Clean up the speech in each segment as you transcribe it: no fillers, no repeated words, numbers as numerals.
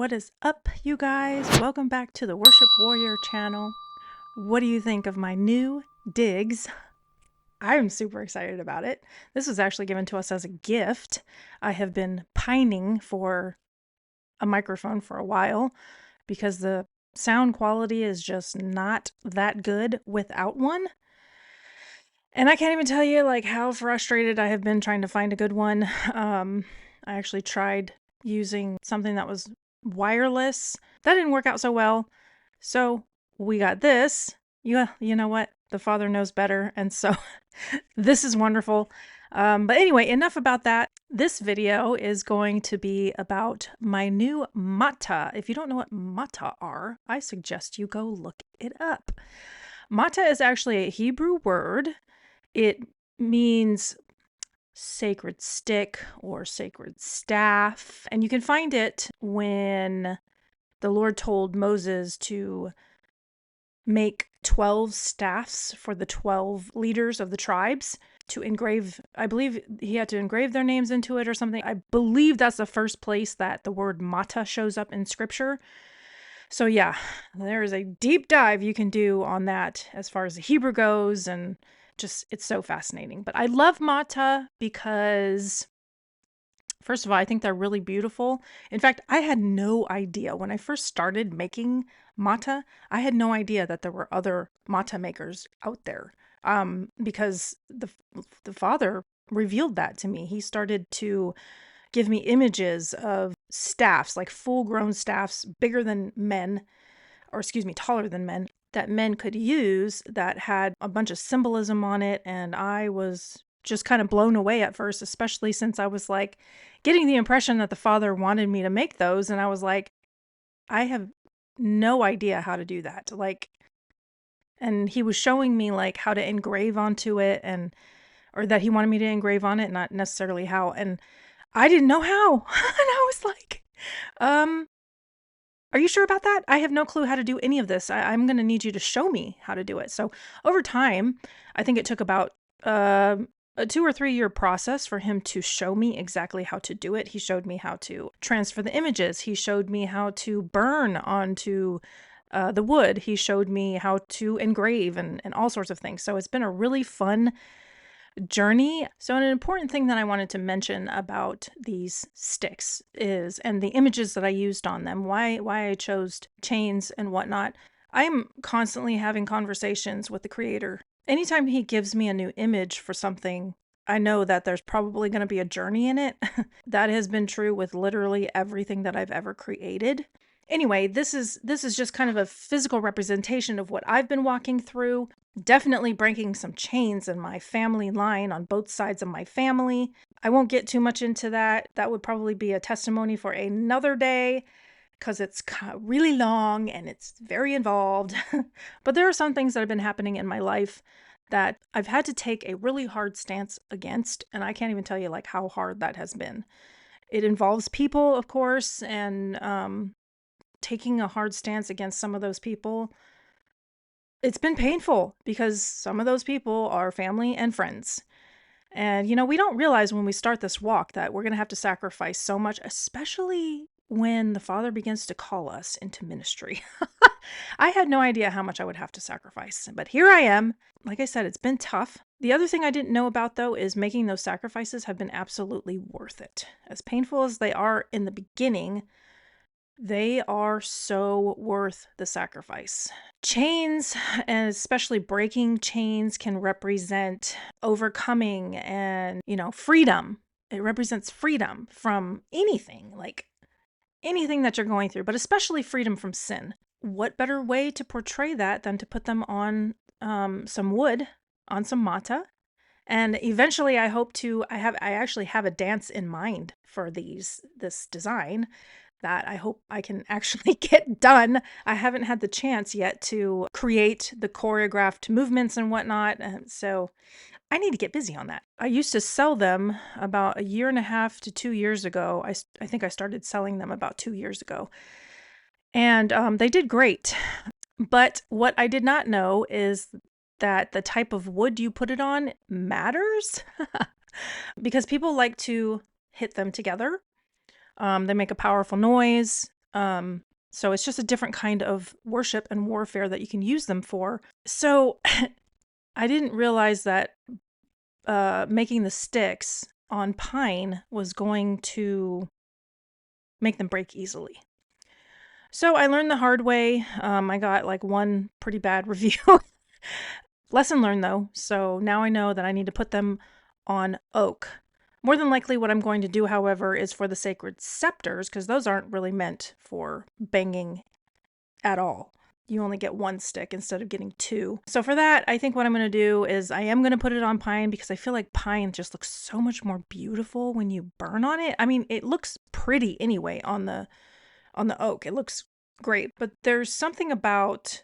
What is up, you guys? Welcome back to the Worship Warrior channel. What do you think of my new digs? I'm super excited about it. This was actually given to us as a gift. I have been pining for a microphone for a while because the sound quality is just not that good without one. And I can't even tell you like how frustrated I have been trying to find a good one. I actually tried using something that was wireless. That didn't work out so well. So we got this. You know what? The Father knows better. And so this is wonderful. But anyway, enough about that. This video is going to be about my new Mattah. If you don't know what Mattah are, I suggest you go look it up. Mattah is actually a Hebrew word. It means sacred stick or sacred staff. And you can find it when the Lord told Moses to make 12 staffs for the 12 leaders of the tribes to engrave. I believe he had to engrave their names into it or something. I believe that's the first place that the word Mattah shows up in scripture. So yeah, there is a deep dive you can do on that as far as the Hebrew goes, and just it's so fascinating. But I love Mattah because, first of all, I think they're really beautiful. In fact, I had no idea when I first started making Mattah, I had no idea that there were other Mattah makers out there. Because the Father revealed that to me. He started to give me images of staffs, like full-grown staffs, bigger than men, or excuse me, taller than men, that men could use that had a bunch of symbolism on it. And I was just kind of blown away at first, especially since I was like getting the impression that the Father wanted me to make those. And I was like, I have no idea how to do that. And he was showing me like how to engrave onto it, or that he wanted me to engrave on it, not necessarily how. And I didn't know how. And I was like, are you sure about that? I have no clue how to do any of this. I'm going to need you to show me how to do it. So over time, I think it took about a 2 or 3 year process for him to show me exactly how to do it. He showed me how to transfer the images. He showed me how to burn onto the wood. He showed me how to engrave and all sorts of things. So it's been a really fun journey. So an important thing that I wanted to mention about these sticks is, and the images that I used on them, why I chose chains and whatnot. I'm constantly having conversations with the Creator. Anytime he gives me a new image for something, I know that there's probably going to be a journey in it. That has been true with literally everything that I've ever created. Anyway, this is just kind of a physical representation of what I've been walking through. Definitely breaking some chains in my family line on both sides of my family. I won't get too much into that. That would probably be a testimony for another day because it's really long and it's very involved. But there are some things that have been happening in my life that I've had to take a really hard stance against, and I can't even tell you like how hard that has been. It involves people, of course, and taking a hard stance against some of those people, it's been painful because some of those people are family and friends. And, we don't realize when we start this walk that we're going to have to sacrifice so much, especially when the Father begins to call us into ministry. I had no idea how much I would have to sacrifice, but here I am. Like I said, it's been tough. The other thing I didn't know about, though, is making those sacrifices have been absolutely worth it. As painful as they are in the beginning, they are so worth the sacrifice. Chains, and especially breaking chains, can represent overcoming and, freedom. It represents freedom from anything, like anything that you're going through, but especially freedom from sin. What better way to portray that than to put them on some wood, on some Mattah? And eventually I actually have a dance in mind for this design that I hope I can actually get done. I haven't had the chance yet to create the choreographed movements and whatnot, so I need to get busy on that. I used to sell them about 1.5 to 2 years ago. I think I started selling them about 2 years ago, and they did great. But what I did not know is that the type of wood you put it on matters because people like to hit them together. They make a powerful noise. So it's just a different kind of worship and warfare that you can use them for. So I didn't realize that making the sticks on pine was going to make them break easily. So I learned the hard way. I got like one pretty bad review. Lesson learned though. So now I know that I need to put them on oak. More than likely what I'm going to do, however, is for the sacred scepters, because those aren't really meant for banging at all. You only get one stick instead of getting two. So for that, I think what I'm going to do is I am going to put it on pine because I feel like pine just looks so much more beautiful when you burn on it. I mean, it looks pretty anyway on the oak. It looks great, but there's something about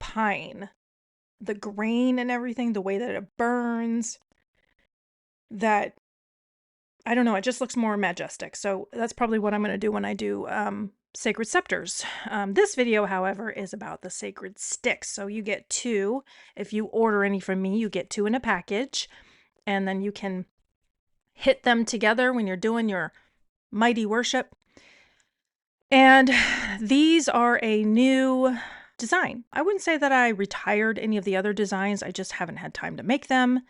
pine, the grain and everything, the way that it burns, that I don't know, it just looks more majestic. So that's probably what I'm going to do when I do sacred scepters. This video, however, is about the sacred sticks. So you get two. If you order any from me, you get two in a package. And then you can hit them together when you're doing your mighty worship. And these are a new design. I wouldn't say that I retired any of the other designs. I just haven't had time to make them.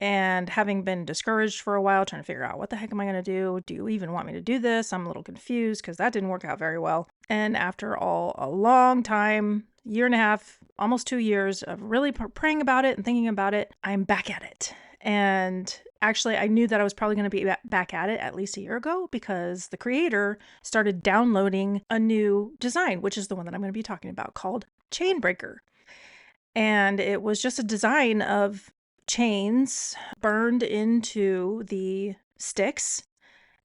And having been discouraged for a while, trying to figure out what the heck am I going to do? Do you even want me to do this? I'm a little confused because that didn't work out very well. And after a long time, year and a half, almost 2 years of really praying about it and thinking about it, I'm back at it. And actually, I knew that I was probably going to be back at it at least a year ago because the creator started downloading a new design, which is the one that I'm going to be talking about, called Chain Breaker. And it was just a design of chains burned into the sticks,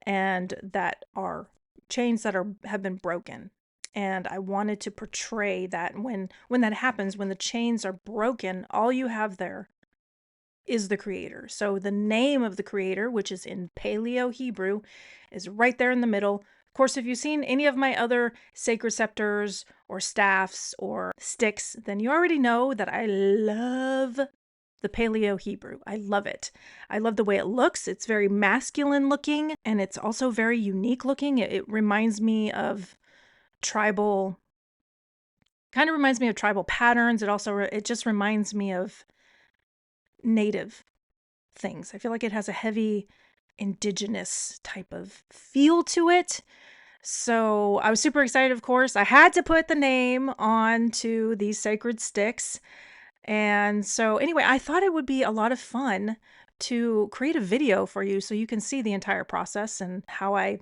and that are chains that have been broken. And I wanted to portray that when that happens, when the chains are broken, all you have there is the creator. So the name of the creator, which is in Paleo Hebrew, is right there in the middle. Of course, if you've seen any of my other sacred scepters or staffs or sticks, then you already know that I love the Paleo Hebrew. I love it. I love the way it looks. It's very masculine looking, and it's also very unique looking. It reminds me of tribal, kind of reminds me of tribal patterns. It just reminds me of native things. I feel like it has a heavy indigenous type of feel to it. So I was super excited, of course. I had to put the name onto these sacred sticks. And so anyway, I thought it would be a lot of fun to create a video for you so you can see the entire process and how I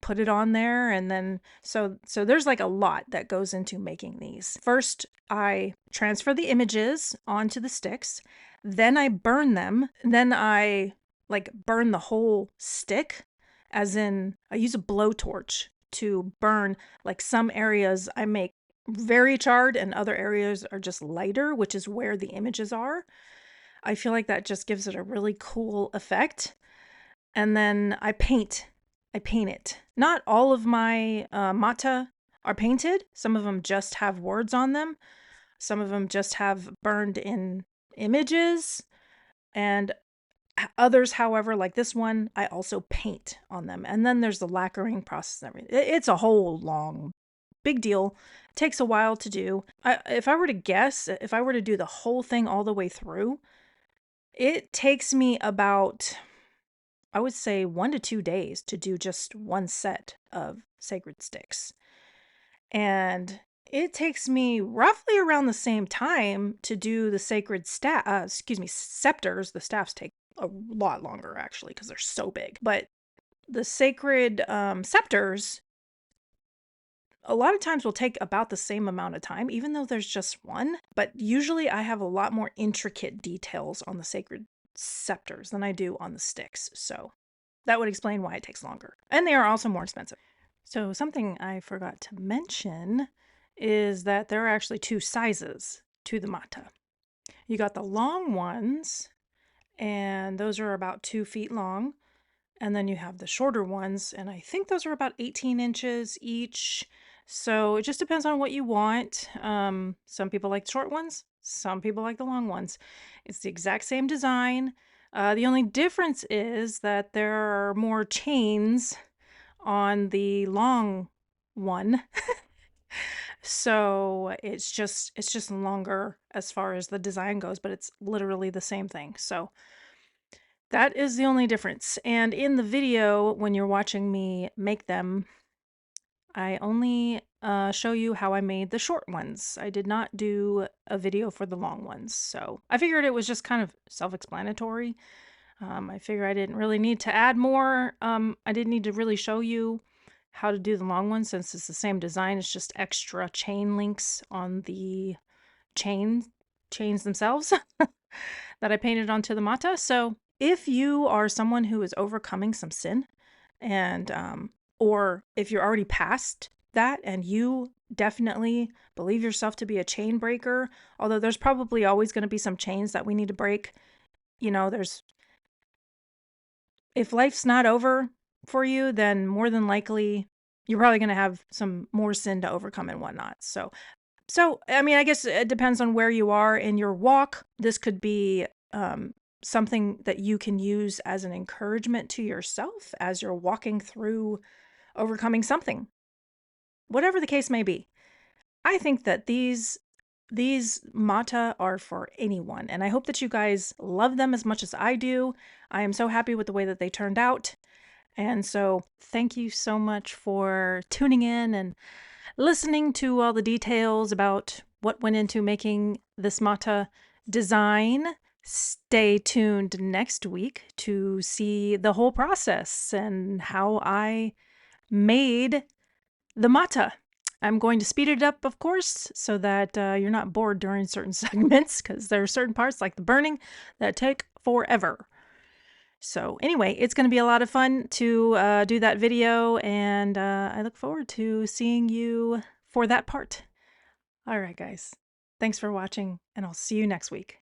put it on there. And then so there's like a lot that goes into making these. First, I transfer the images onto the sticks, then I burn them, then I like burn the whole stick, as in I use a blowtorch to burn. Like some areas I make very charred and other areas are just lighter, which is where the images are. I feel like that just gives it a really cool effect. And then I paint it. Not all of my Mattah are painted. Some of them just have words on them. Some of them just have burned in images. And others, however, like this one, I also paint on them. And then there's the lacquering process and everything. It's a whole long, big deal. It takes a while to do. If I were to guess, if I were to do the whole thing all the way through, it takes me about, I would say, 1 to 2 days to do just one set of sacred sticks. And it takes me roughly around the same time to do the sacred scepters. The staffs take a lot longer, actually, because they're so big. But the sacred scepters, a lot of times will take about the same amount of time, even though there's just one. But usually I have a lot more intricate details on the sacred scepters than I do on the sticks. So that would explain why it takes longer. And they are also more expensive. So something I forgot to mention is that there are actually 2 sizes to the Mattah. You got the long ones, and those are about 2 feet long. And then you have the shorter ones, and I think those are about 18 inches each. So it just depends on what you want. Some people like the short ones. Some people like the long ones. It's the exact same design. The only difference is that there are more chains on the long one. So it's just longer as far as the design goes, but it's literally the same thing. So that is the only difference. And in the video, when you're watching me make them, I only show you how I made the short ones. I did not do a video for the long ones. So I figured it was just kind of self-explanatory. I figure I didn't really need to add more. I didn't need to really show you how to do the long ones since it's the same design. It's just extra chain links on the chains themselves that I painted onto the mattah. So if you are someone who is overcoming some sin and or if you're already past that and you definitely believe yourself to be a chain breaker, although there's probably always going to be some chains that we need to break. There's if life's not over for you, then more than likely you're probably going to have some more sin to overcome and whatnot. So I mean, I guess it depends on where you are in your walk. This could be something that you can use as an encouragement to yourself as you're walking through overcoming something, whatever the case may be. I think that these mattah are for anyone, and I hope that you guys love them as much as I do. I am so happy with the way that they turned out. And so, thank you so much for tuning in and listening to all the details about what went into making this mattah design. Stay tuned next week to see the whole process and how I made the mattah. I'm going to speed it up, of course, so that you're not bored during certain segments, because there are certain parts, like the burning, that take forever. So anyway, it's going to be a lot of fun to do that video, and I look forward to seeing you for that part. All right, guys. Thanks for watching, and I'll see you next week.